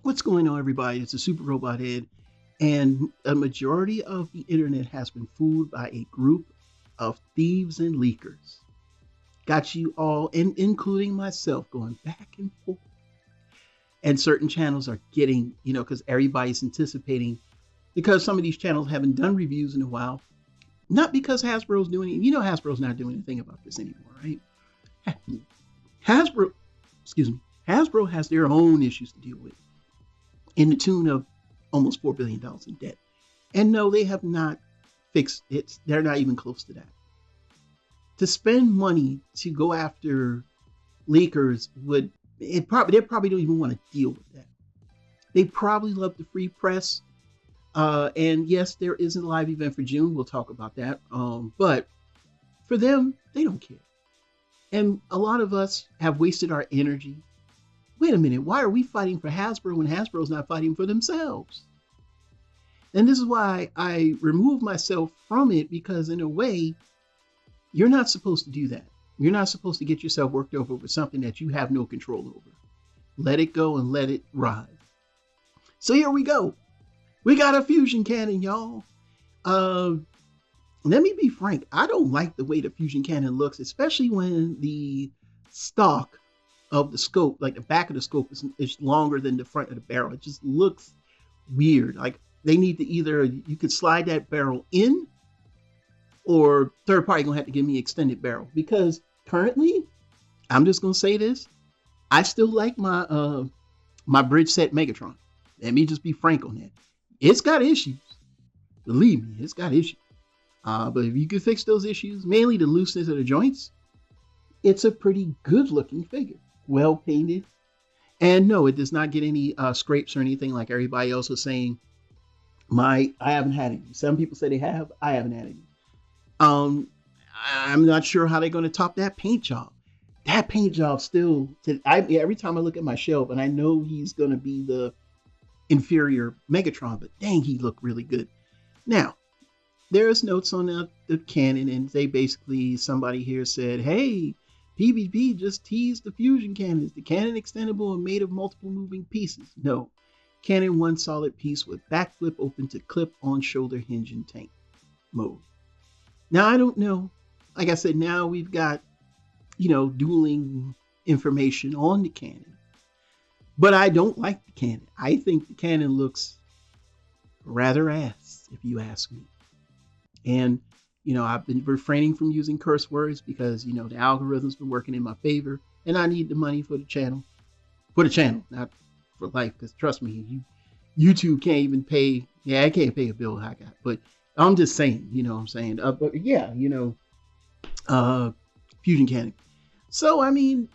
What's going on, everybody? It's a Super Robot Head, and a majority of the internet has been fooled by a group of thieves and leakers. Got you all, and including myself, going back and forth. And certain channels are getting, because everybody's anticipating, because some of these channels haven't done reviews in a while. Not because Hasbro's doing it. Hasbro's not doing anything about this anymore, right? Hasbro, excuse me, Hasbro has their own issues to deal with, in the tune of almost $4 billion in debt. And no, they have not fixed it. They're not even close to that. To spend money to go after leakers they probably don't even want to deal with that. They probably love the free press. And yes, there is a live event for June. We'll talk about that. But for them, they don't care. And a lot of us have wasted our energy. Wait a minute, why are we fighting for Hasbro when Hasbro's not fighting for themselves? And this is why I remove myself from it, because in a way, you're not supposed to do that. You're not supposed to get yourself worked over with something that you have no control over. Let it go and let it ride. So here we go. We got a fusion cannon, y'all. Let me be frank. I don't like the way the fusion cannon looks, especially when the stock of the scope, like the back of the scope, is longer than the front of the barrel. It just looks weird. Like they need to either, you could slide that barrel in, or third party gonna have to give me extended barrel, because currently, I'm just gonna say this, I still like my my bridge set Megatron. Let me just be frank on that. It's got issues. Believe me, it's got issues. But if you could fix those issues, mainly the looseness of the joints, it's a pretty good looking figure. Well painted. And no, it does not get any scrapes or anything like everybody else was saying. I haven't had any. Some people say they have. I haven't had any. I'm not sure how they're going to top that paint job. That paint job still, every time I look at my shelf, and I know he's going to be the inferior Megatron, but dang, he looked really good. Now, there's notes on the cannon, and they basically, somebody here said, hey, PvP just teased the fusion cannon. Is the cannon extendable and made of multiple moving pieces? No. Cannon one solid piece with backflip open to clip on shoulder hinge and tank mode. Now, I don't know. Like I said, now we've got, dueling information on the cannon. But I don't like the cannon. I think the cannon looks rather ass, if you ask me. And I've been refraining from using curse words because, the algorithm's been working in my favor, and I need the money for the channel. For the channel, not for life, because trust me, YouTube can't even pay. Yeah, I can't pay a bill I got. But I'm just saying, what I'm saying. But yeah, fusion cannon. So, I mean,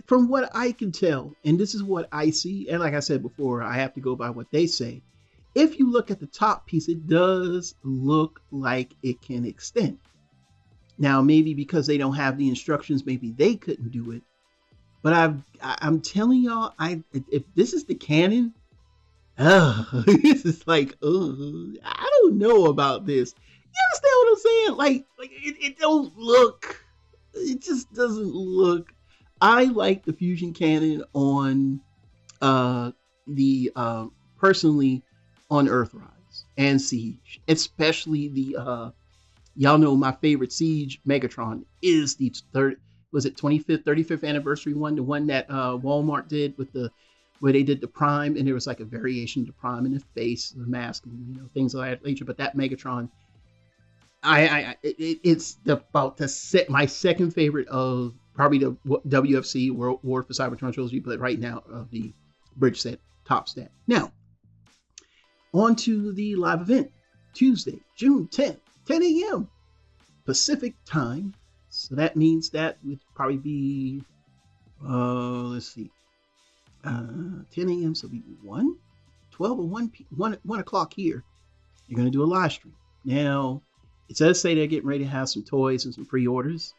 from what I can tell, and this is what I see, and like I said before, I have to go by what they say. If you look at the top piece, it does look like it can extend. Now, maybe because they don't have the instructions, maybe they couldn't do it. But I'm telling y'all, if this is the cannon, this is like, I don't know about this. You understand what I'm saying? Like it don't look, it just doesn't look. I like the fusion cannon on personally on Earthrise and Siege, especially the y'all know my favorite Siege Megatron is the 25th, 35th anniversary one, the one that Walmart did with where they did the Prime, and there was like a variation of the Prime in the face, the mask, and things of that nature. But that Megatron, it's about my second favorite of probably the WFC World War for Cybertron trilogy, but right now of the bridge set top stat. Now, on to the live event, Tuesday, June 10th, 10 a.m. Pacific time. So that means that would probably be, let's see, 10 a.m. So it'll be 12 or 1 o'clock here. You're going to do a live stream. Now, it does say they're getting ready to have some toys and some pre-orders.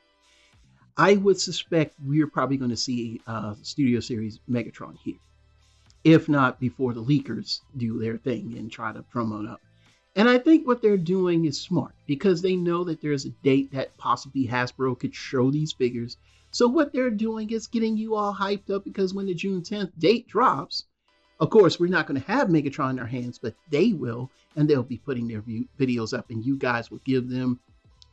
I would suspect we're probably going to see Studio Series Megatron here. If not before the leakers do their thing and try to promote up. And I think what they're doing is smart because they know that there's a date that possibly Hasbro could show these figures. So what they're doing is getting you all hyped up because when the June 10th date drops, Of course, we're not going to have Megatron in our hands, but they will, and they'll be putting their videos up, and you guys will give them.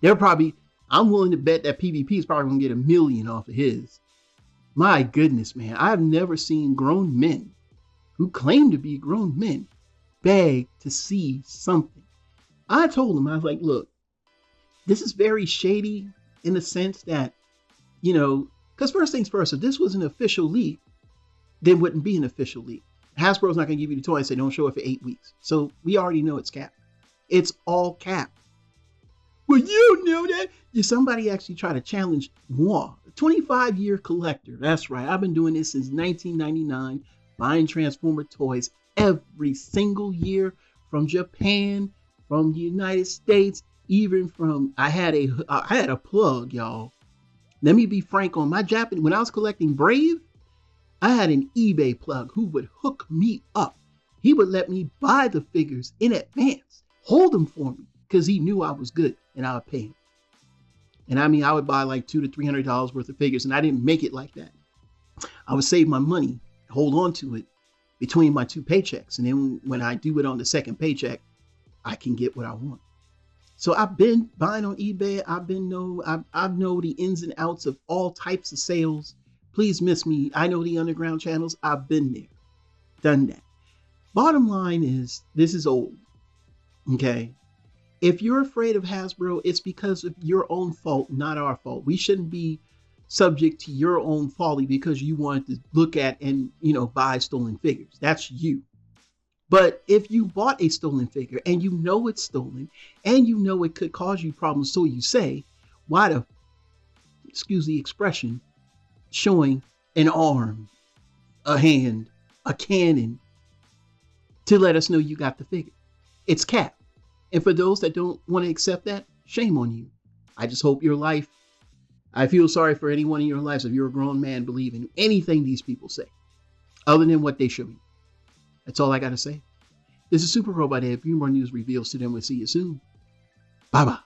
They're probably. I'm willing to bet that PvP is probably going to get 1 million off of his. My goodness, man! I've never seen grown men who claim to be grown men beg to see something. I told him, I was like, look, this is very shady in the sense that, because first things first, if this was an official leak, there wouldn't be an official leak. Hasbro's not going to give you the toy and say, don't show it for 8 weeks. So we already know it's capped. It's all capped. Well, you know that. Somebody actually tried to challenge moi, a 25-year collector. That's right. I've been doing this since 1999, buying Transformer toys every single year from Japan, from the United States, even from, I had a plug, y'all. Let me be frank on my Japanese. When I was collecting Brave, I had an eBay plug who would hook me up. He would let me buy the figures in advance, hold them for me, because he knew I was good and I would pay him. And I mean, I would buy like $200 to $300 worth of figures, and I didn't make it like that. I would save my money, hold on to it between my 2 paychecks. And then when I do it on the second paycheck, I can get what I want. So I've been buying on eBay. I know the ins and outs of all types of sales. Please miss me. I know the underground channels. I've been there, done that. Bottom line is, this is old. Okay. If you're afraid of Hasbro, it's because of your own fault, not our fault. We shouldn't be subject to your own folly because you wanted to look at and, buy stolen figures. That's you. But if you bought a stolen figure and you know it's stolen and you know it could cause you problems, so you say, why the, excuse the expression, showing an arm, a hand, a cannon to let us know you got the figure? It's capped. And for those that don't want to accept that, shame on you. I just hope your life, I feel sorry for anyone in your lives if you're a grown man believing anything these people say, other than what they show you. That's all I got to say. This is Super Robot Ed. A few more news reveals to them. We'll see you soon. Bye-bye.